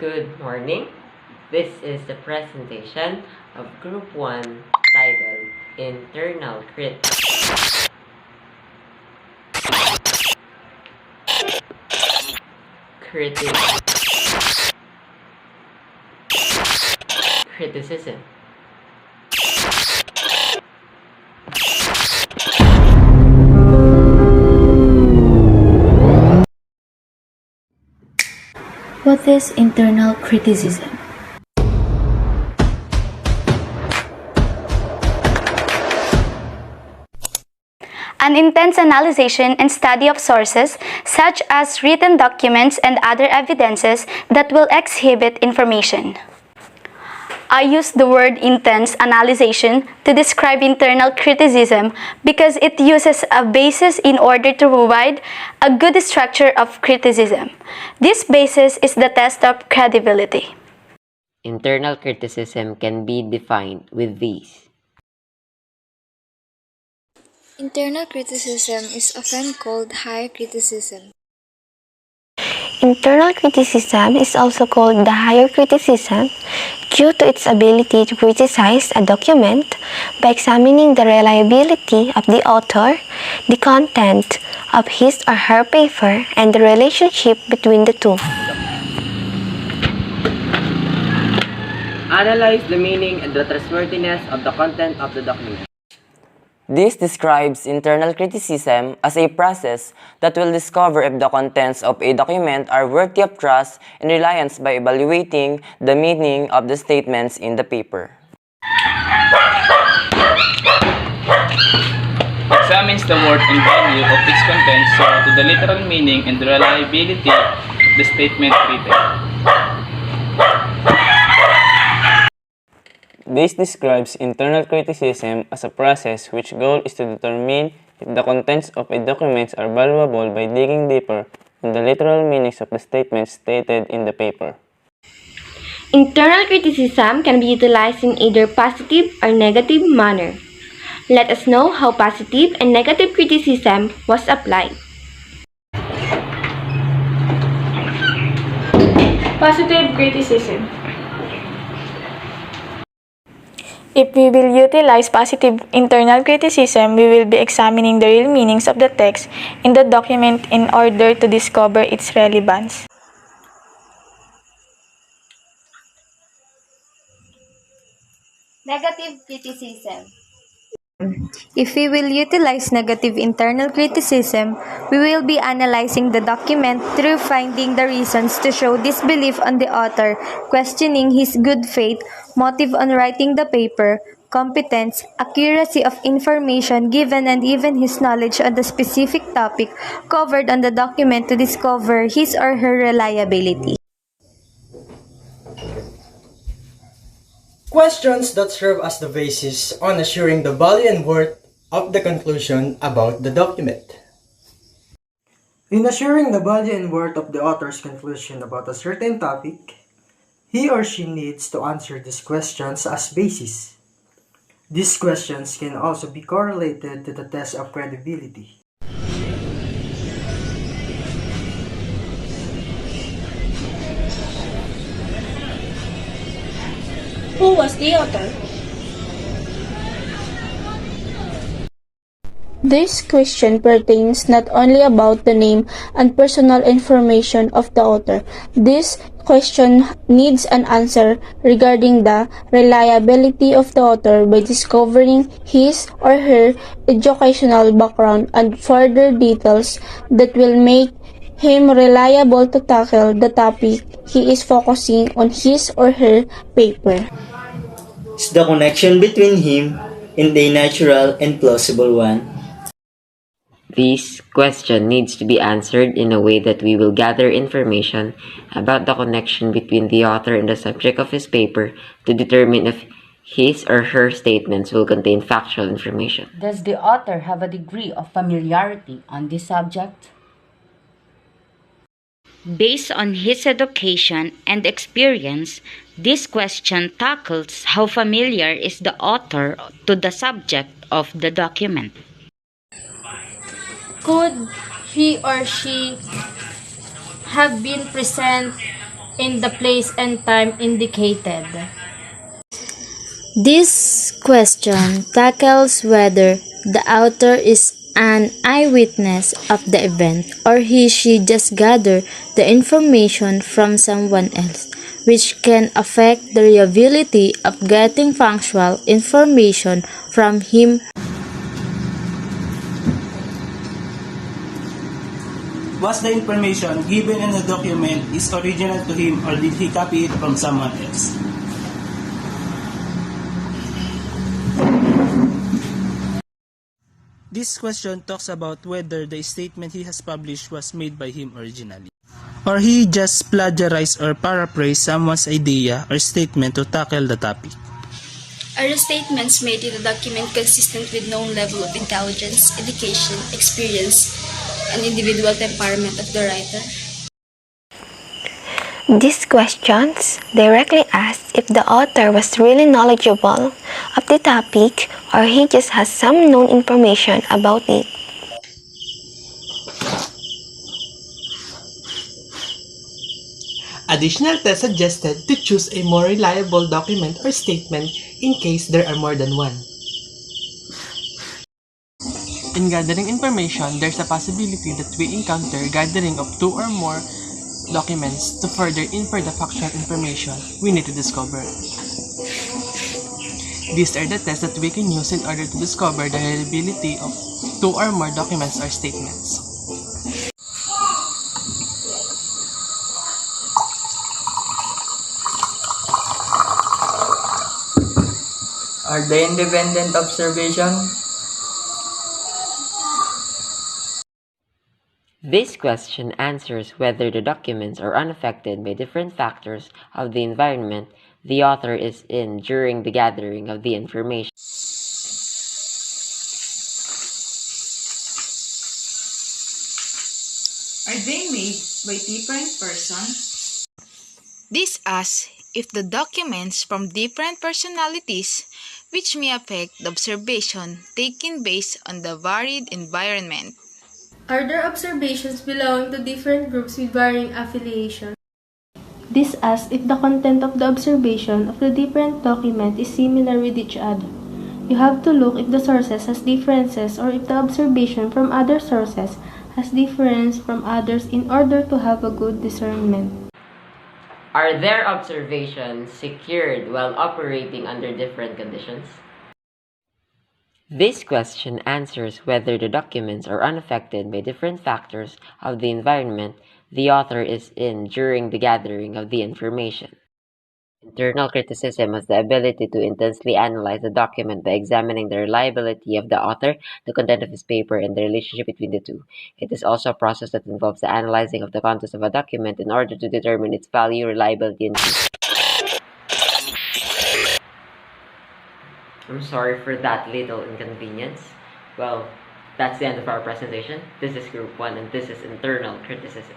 Good morning. This is the presentation of Group 1 titled Internal Criticism. What is internal criticism? An intense analysis and study of sources, such as written documents and other evidences that will exhibit information. I use the word intense analysis to describe internal criticism because it uses a basis in order to provide a good structure of criticism. This basis is the test of credibility. Internal criticism can be defined with these. Internal criticism is often called higher criticism. Internal criticism is also called the higher criticism due to its ability to criticize a document by examining the reliability of the author, the content of his or her paper, and the relationship between the two. Analyze the meaning and the trustworthiness of the content of the document. This describes internal criticism as a process that will discover if the contents of a document are worthy of trust and reliance by evaluating the meaning of the statements in the paper. Examines the worth and value of its contents to the literal meaning and the reliability of the statement written. This describes internal criticism as a process which goal is to determine if the contents of a document are valuable by digging deeper in the literal meanings of the statements stated in the paper. Internal criticism can be utilized in either positive or negative manner. Let us know how positive and negative criticism was applied. Positive criticism. If we will utilize positive internal criticism, we will be examining the real meanings of the text in the document in order to discover its relevance. Negative criticism. If we will utilize negative internal criticism, we will be analyzing the document through finding the reasons to show disbelief on the author, questioning his good faith, motive on writing the paper, competence, accuracy of information given, and even his knowledge on the specific topic covered on the document to discover his or her reliability. Questions that serve as the basis on assuring the value and worth of the conclusion about the document. In assuring the value and worth of the author's conclusion about a certain topic, he or she needs to answer these questions as basis. These questions can also be correlated to the test of credibility. Who was the author? This question pertains not only about the name and personal information of the author. This question needs an answer regarding the reliability of the author by discovering his or her educational background and further details that will make him reliable to tackle the topic he is focusing on his or her paper. Is the connection between him and a natural and plausible one? This question needs to be answered in a way that we will gather information about the connection between the author and the subject of his paper to determine if his or her statements will contain factual information. Does the author have a degree of familiarity on this subject? Based on his education and experience, this question tackles how familiar is the author to the subject of the document. Could he or she have been present in the place and time indicated. This question tackles whether the author is an eyewitness of the event or she just gathered the information from someone else, which can affect the reliability of getting factual information from him. Was the information given in the document is original to him or did he copy it from someone else? This question talks about whether the statement he has published was made by him originally, or he just plagiarized or paraphrased someone's idea or statement to tackle the topic. Are the statements made in the document consistent with known level of intelligence, education, experience, and individual temperament of the writer? These questions directly ask if the author was really knowledgeable of the topic or he just has some known information about it. Additional tests suggested to choose a more reliable document or statement in case there are more than one. In gathering information, there's a possibility that we encounter gathering of two or more documents to further infer the factual information we need to discover. These are the tests that we can use in order to discover the reliability of two or more documents or statements. Are they independent observation? This question answers whether the documents are unaffected by different factors of the environment the author is in during the gathering of the information. Are they made by different persons? This asks if the documents from different personalities which may affect the observation taken based on the varied environment. Are there observations belonging to different groups with varying affiliation? This asks if the content of the observation of the different document is similar with each other. You have to look if the sources has differences or if the observation from other sources has difference from others in order to have a good discernment. Are their observations secured while operating under different conditions? This question answers whether the documents are unaffected by different factors of the environment the author is in during the gathering of the information. Internal criticism has the ability to intensely analyze a document by examining the reliability of the author, the content of his paper, and the relationship between the two. It is also a process that involves the analyzing of the contents of a document in order to determine its value, reliability, and truth. I'm sorry for that little inconvenience. Well, that's the end of our presentation. This is Group 1 and this is Internal Criticism.